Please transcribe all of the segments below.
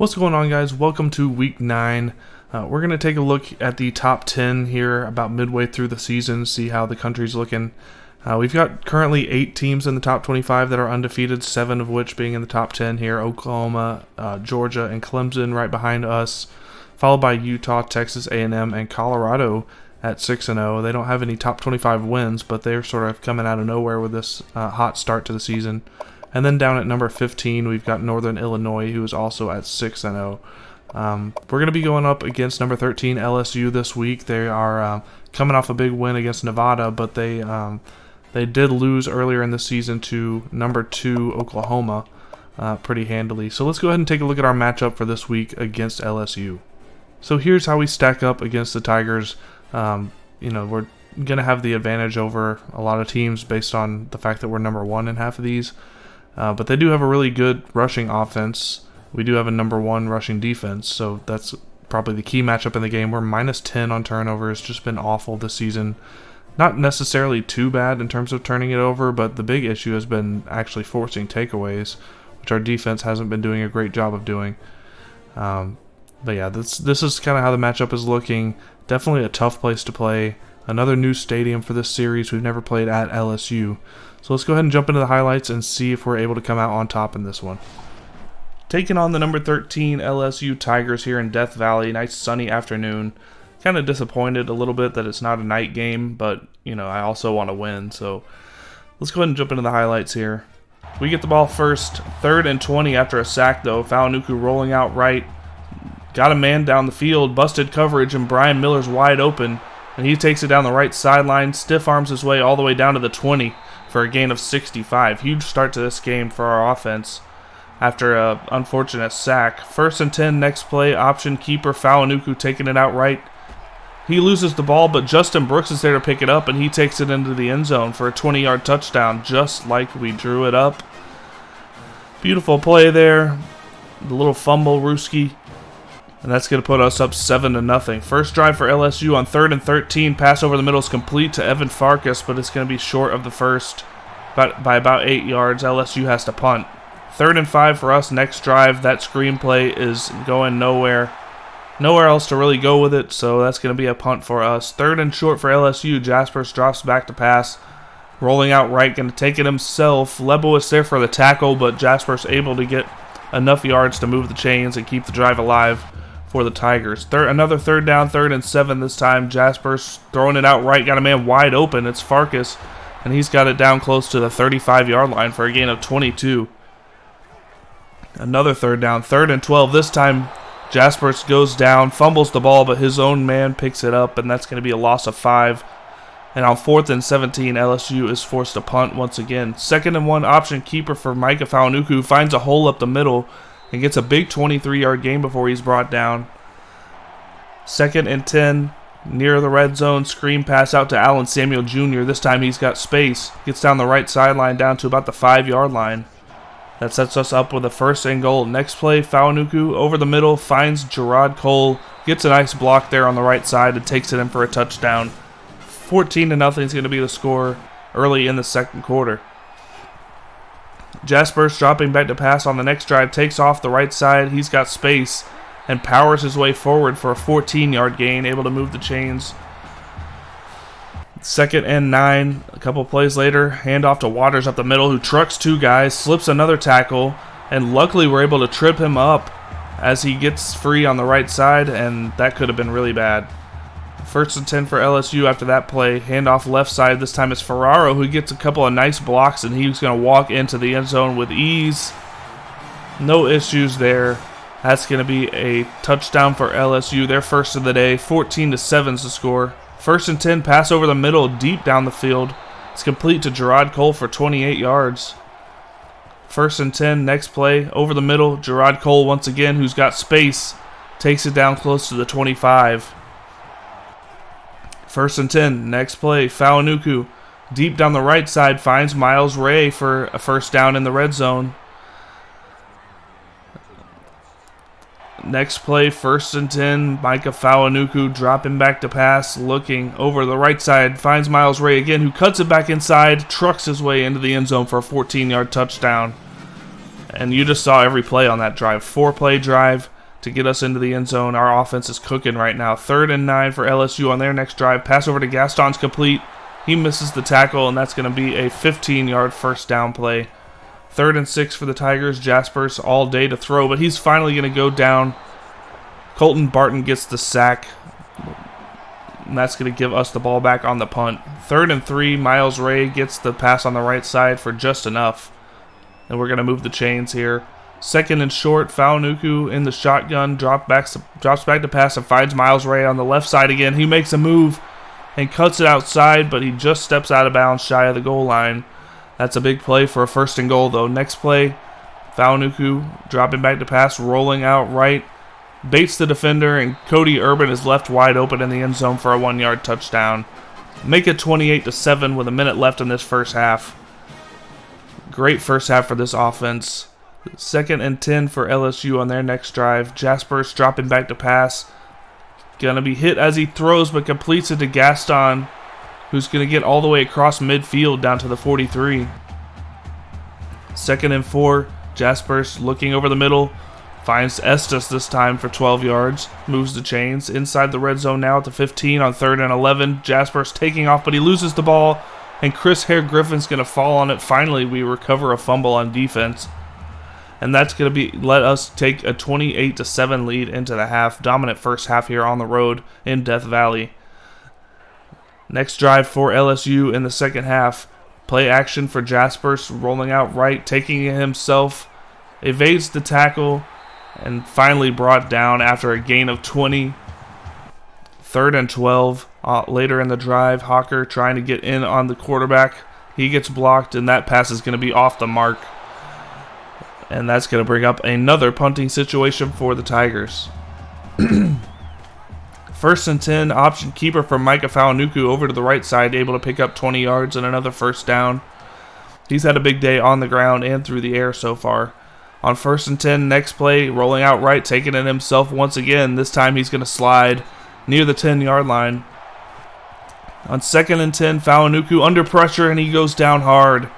What's going on, guys? Welcome to week 9. We're going to take a look at the top 10 here about midway through the season, see how the country's looking. We've got currently 8 teams in the top 25 that are undefeated, 7 of which being in the top 10 here. Oklahoma, Georgia, and Clemson right behind us, followed by Utah, Texas A&M, and Colorado at 6-0. They don't have any top 25 wins, but they're sort of coming out of nowhere with this hot start to the season. And then down at number 15, we've got Northern Illinois, who is also at 6-0. We're going to be going up against number 13, LSU, this week. They are coming off a big win against Nevada, but they did lose earlier in the season to number 2, Oklahoma, pretty handily. So let's go ahead and take a look at our matchup for this week against LSU. So here's how we stack up against the Tigers. We're going to have the advantage over a lot of teams based on the fact that we're number 1 in half of these. But they do have a really good rushing offense. We do have a number 1 rushing defense, so that's probably the key matchup in the game. We're minus 10 on turnovers, just been awful this season. Not necessarily too bad in terms of turning it over, but the big issue has been actually forcing takeaways, which our defense hasn't been doing a great job of doing. But yeah, this is kind of how the matchup is looking. Definitely a tough place to play. Another new stadium for this series. We've never played at LSU. So let's go ahead and jump into the highlights and see if we're able to come out on top in this one. Taking on the number 13 LSU Tigers here in Death Valley. Nice sunny afternoon. Kind of disappointed a little bit that it's not a night game, but I also want to win. So let's go ahead and jump into the highlights here. We get the ball first, 3rd and 20 after a sack though. Fauonuku rolling out right. Got a man down the field, busted coverage, and Brian Miller's wide open. And he takes it down the right sideline, stiff arms his way all the way down to the 20 for a gain of 65. Huge start to this game for our offense after an unfortunate sack. 1st and 10, next play, option keeper Fauonuku taking it out right. He loses the ball, but Justin Brooks is there to pick it up, and he takes it into the end zone for a 20-yard touchdown, just like we drew it up. Beautiful play there. The little fumble, Rooski. And that's going to put us up 7-0. First drive for LSU on 3rd and 13. Pass over the middle is complete to Evan Farkas, but it's going to be short of the first by about 8 yards. LSU has to punt. 3rd and 5 for us. Next drive, that screenplay is going nowhere. Nowhere else to really go with it, so that's going to be a punt for us. 3rd and short for LSU. Jaspers drops back to pass. Rolling out right, going to take it himself. Lebo is there for the tackle, but Jaspers able to get enough yards to move the chains and keep the drive alive for the Tigers. Another 3rd down, 3rd and 7 this time. Jaspers throwing it out right, got a man wide open. It's Farkas, and he's got it down close to the 35-yard line for a gain of 22. Another 3rd down, 3rd and 12. This time, Jaspers goes down, fumbles the ball, but his own man picks it up, and that's going to be a loss of 5. And on 4th and 17, LSU is forced to punt once again. 2nd and 1, option keeper for Mikah Fauonuku finds a hole up the middle and gets a big 23-yard gain before he's brought down. 2nd and 10, near the red zone, screen pass out to Allen Samuel Jr. This time he's got space. Gets down the right sideline down to about the 5-yard line. That sets us up with a 1st and goal. Next play, Fauonuku over the middle, finds Gerard Cole, gets a nice block there on the right side and takes it in for a touchdown. 14-0 is going to be the score early in the second quarter. Jaspers dropping back to pass on the next drive, takes off the right side. He's got space and powers his way forward for a 14-yard gain, able to move the chains. 2nd and 9, a couple plays later, handoff to Waters up the middle, who trucks 2 guys, slips another tackle, and luckily we're able to trip him up as he gets free on the right side, and that could have been really bad. 1st and 10 for LSU after that play. Handoff left side. This time it's Ferraro who gets a couple of nice blocks, and he's going to walk into the end zone with ease. No issues there. That's going to be a touchdown for LSU. Their first of the day. 14-7 is the score. 1st and 10, pass over the middle, deep down the field. It's complete to Gerard Cole for 28 yards. 1st and 10, next play, over the middle. Gerard Cole once again, who's got space, takes it down close to the 25. 1st and 10, next play, Fauonuku, deep down the right side, finds Miles Ray for a 1st down in the red zone. Next play, 1st and 10, Mikah Fauonuku dropping back to pass, looking over the right side, finds Miles Ray again, who cuts it back inside, trucks his way into the end zone for a 14-yard touchdown. And you just saw every play on that drive. 4-play drive to get us into the end zone. Our offense is cooking right now. 3rd and 9 for LSU on their next drive. Pass over to Gaston's complete. He misses the tackle, and that's going to be a 15-yard first down play. 3rd and 6 for the Tigers. Jaspers all day to throw, but he's finally going to go down. Colton Barton gets the sack, and that's going to give us the ball back on the punt. 3rd and 3, Miles Ray gets the pass on the right side for just enough. And we're going to move the chains here. 2nd and short, Fauonuku in the shotgun, drops back to pass and finds Miles Ray on the left side again. He makes a move and cuts it outside, but he just steps out of bounds shy of the goal line. That's a big play for a 1st and goal, though. Next play, Fauonuku dropping back to pass, rolling out right, baits the defender, and Cody Urban is left wide open in the end zone for a 1-yard touchdown. Make it 28-7 with a minute left in this first half. Great first half for this offense. 2nd and 10 for LSU on their next drive. Jaspers dropping back to pass. Gonna be hit as he throws, but completes it to Gaston, who's gonna get all the way across midfield down to the 43. 2nd and 4. Jaspers looking over the middle. Finds Estes this time for 12 yards. Moves the chains. Inside the red zone now at the 15 on 3rd and 11. Jaspers taking off, but he loses the ball. And Chris Hare Griffin's going to fall on it. Finally, we recover a fumble on defense. And that's going to let us take a 28-7 lead into the half. Dominant first half here on the road in Death Valley. Next drive for LSU in the second half. Play action for Jaspers, rolling out right, taking it himself. Evades the tackle, and finally brought down after a gain of 20. 3rd and 12. Later in the drive, Hawker trying to get in on the quarterback. He gets blocked, and that pass is going to be off the mark. And that's going to bring up another punting situation for the Tigers. 1st and 10, option keeper for Mikah Fauonuku over to the right side, able to pick up 20 yards and another first down. He's had a big day on the ground and through the air so far. On 1st and 10, next play, rolling out right, taking it himself once again. This time he's going to slide near the 10-yard line. On 2nd and 10, Fauonuku under pressure, and he goes down hard.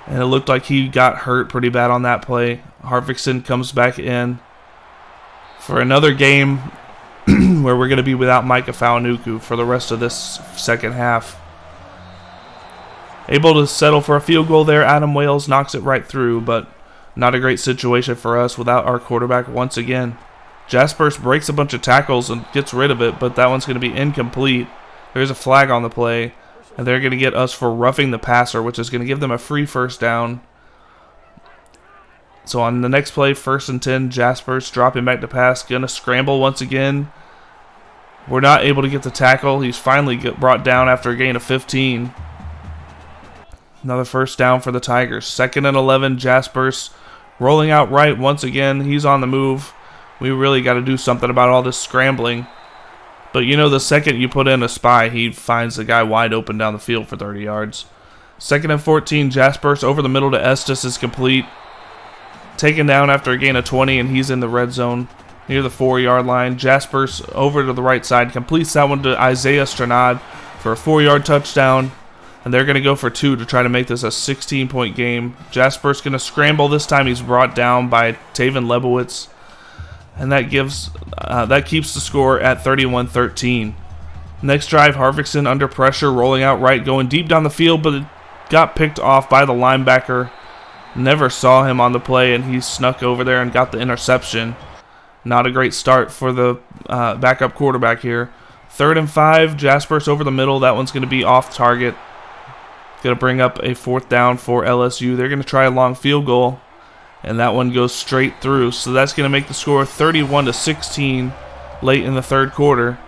And it looked like he got hurt pretty bad on that play. Harvickson comes back in for another game where we're going to be without Mikah Fauonuku for the rest of this second half. Able to settle for a field goal there. Adam Wales knocks it right through, but not a great situation for us without our quarterback once again. Jaspers breaks a bunch of tackles and gets rid of it, but that one's going to be incomplete. There's a flag on the play, and they're going to get us for roughing the passer, which is going to give them a free first down. So on the next play, 1st and 10, Jaspers dropping back to pass, going to scramble once again. We're not able to get the tackle. He's finally brought down after a gain of 15. Another first down for the Tigers. 2nd and 11, Jaspers rolling out right once again. He's on the move. We really got to do something about all this scrambling. But you know, the second you put in a spy, he finds the guy wide open down the field for 30 yards. 2nd and 14, Jaspers over the middle to Estes is complete. Taken down after a gain of 20, and he's in the red zone near the 4-yard line. Jaspers over to the right side, completes that one to Isaiah Stranad for a 4-yard touchdown. And they're going to go for 2 to try to make this a 16-point game. Jaspers going to scramble this time. He's brought down by Taven Lebowitz. And that keeps the score at 31-13. Next drive, Harvickson under pressure, rolling out right, going deep down the field, but it got picked off by the linebacker. Never saw him on the play, and he snuck over there and got the interception. Not a great start for the backup quarterback here. 3rd and 5, Jaspers over the middle. That one's going to be off target. Going to bring up a 4th down for LSU. They're going to try a long field goal, and that one goes straight through. So that's going to make the score 31-16 late in the 3rd quarter.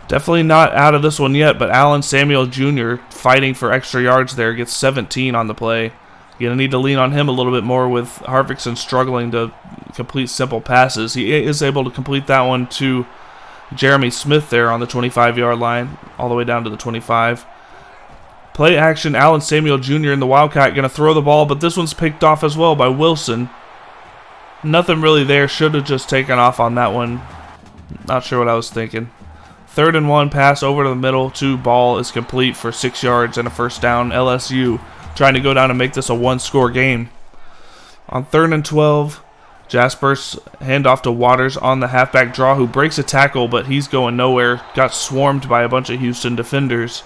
Definitely not out of this one yet, but Allen Samuel Jr. fighting for extra yards there, gets 17 on the play. You're going to need to lean on him a little bit more with Harvickson struggling to complete simple passes. He is able to complete that one to Jeremy Smith there on the 25-yard line, all the way down to the 25. Play action, Allen Samuel Jr. in the Wildcat going to throw the ball, but this one's picked off as well by Wilson. Nothing really there. Should have just taken off on that one. Not sure what I was thinking. 3rd and 1, pass over to the middle to Ball is complete for 6 yards and a first down. LSU trying to go down and make this a 1-score game. On 3rd and 12, Jasper's handoff to Waters on the halfback draw, who breaks a tackle, but he's going nowhere. Got swarmed by a bunch of Houston defenders.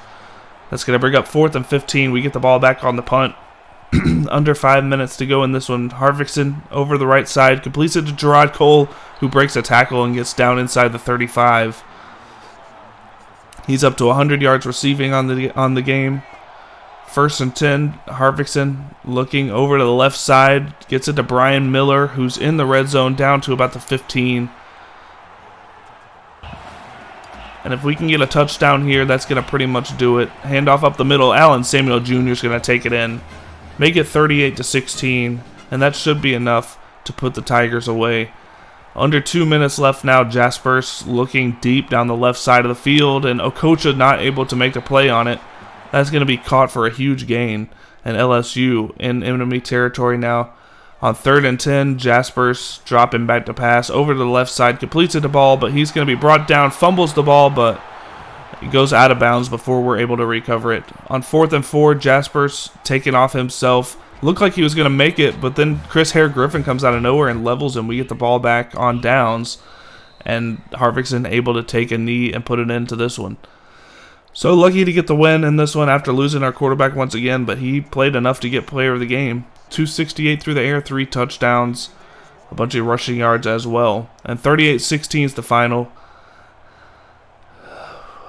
That's going to bring up 4th and 15. We get the ball back on the punt. Under 5 minutes to go in this one. Harvickson over the right side completes it to Gerard Cole, who breaks a tackle and gets down inside the 35. He's up to 100 yards receiving on the game. 1st and 10, Harvickson looking over to the left side, gets it to Brian Miller, who's in the red zone, down to about the 15. And if we can get a touchdown here, that's going to pretty much do it. Handoff up the middle, Allen Samuel Jr. is going to take it in. Make it 38-16, and that should be enough to put the Tigers away. Under 2 minutes left now. Jasper's looking deep down the left side of the field, and Okocha not able to make the play on it. That's going to be caught for a huge gain, and LSU in enemy territory now. On 3rd and 10, Jasper's dropping back to pass over to the left side, completes the ball, but he's going to be brought down, fumbles the ball, but it goes out of bounds before we're able to recover it. On 4th and 4, Jasper's taking off himself. Looked like he was going to make it, but then Chris Hare-Griffin comes out of nowhere and levels him. We get the ball back on downs, and Harvickson able to take a knee and put it into this one. So lucky to get the win in this one after losing our quarterback once again, but he played enough to get player of the game. 268 through the air, 3 touchdowns, a bunch of rushing yards as well. And 38-16 is the final.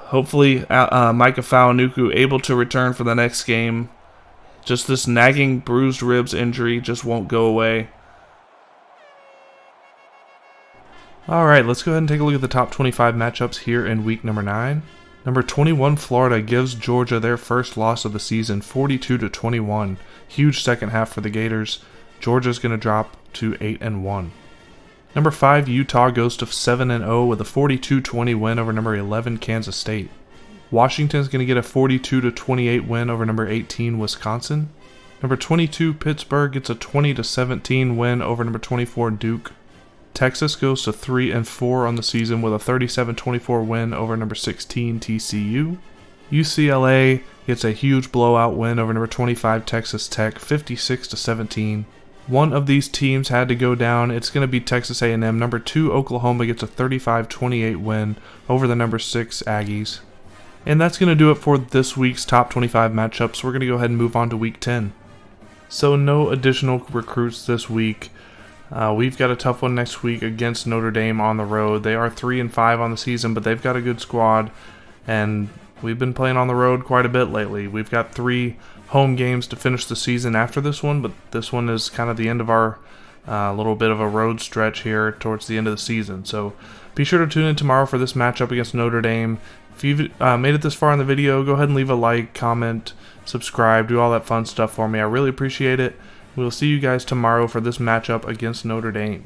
Hopefully Mikah Fauonuku able to return for the next game. Just this nagging bruised ribs injury just won't go away. Alright, let's go ahead and take a look at the top 25 matchups here in week number 9. Number 21, Florida gives Georgia their first loss of the season, 42-21. Huge second half for the Gators. Georgia's going to drop to 8-1. Number 5, Utah goes to 7-0 with a 42-20 win over number 11, Kansas State. Washington's going to get a 42-28 win over number 18, Wisconsin. Number 22, Pittsburgh gets a 20-17 win over number 24, Duke. Texas goes to 3-4 on the season with a 37-24 win over number 16 TCU. UCLA gets a huge blowout win over number 25 Texas Tech, 56-17. One of these teams had to go down. It's going to be Texas A&M. Number 2 Oklahoma gets a 35-28 win over the number 6 Aggies. And that's going to do it for this week's top 25 matchups. We're going to go ahead and move on to week 10. So no additional recruits this week. We've got a tough one next week against Notre Dame on the road. They are 3-5 on the season, but they've got a good squad, and we've been playing on the road quite a bit lately. We've got 3 home games to finish the season after this one, but this one is kind of the end of our little bit of a road stretch here towards the end of the season. So be sure to tune in tomorrow for this matchup against Notre Dame. If you've made it this far in the video, go ahead and leave a like, comment, subscribe, do all that fun stuff for me. I really appreciate it. We'll see you guys tomorrow for this matchup against Notre Dame.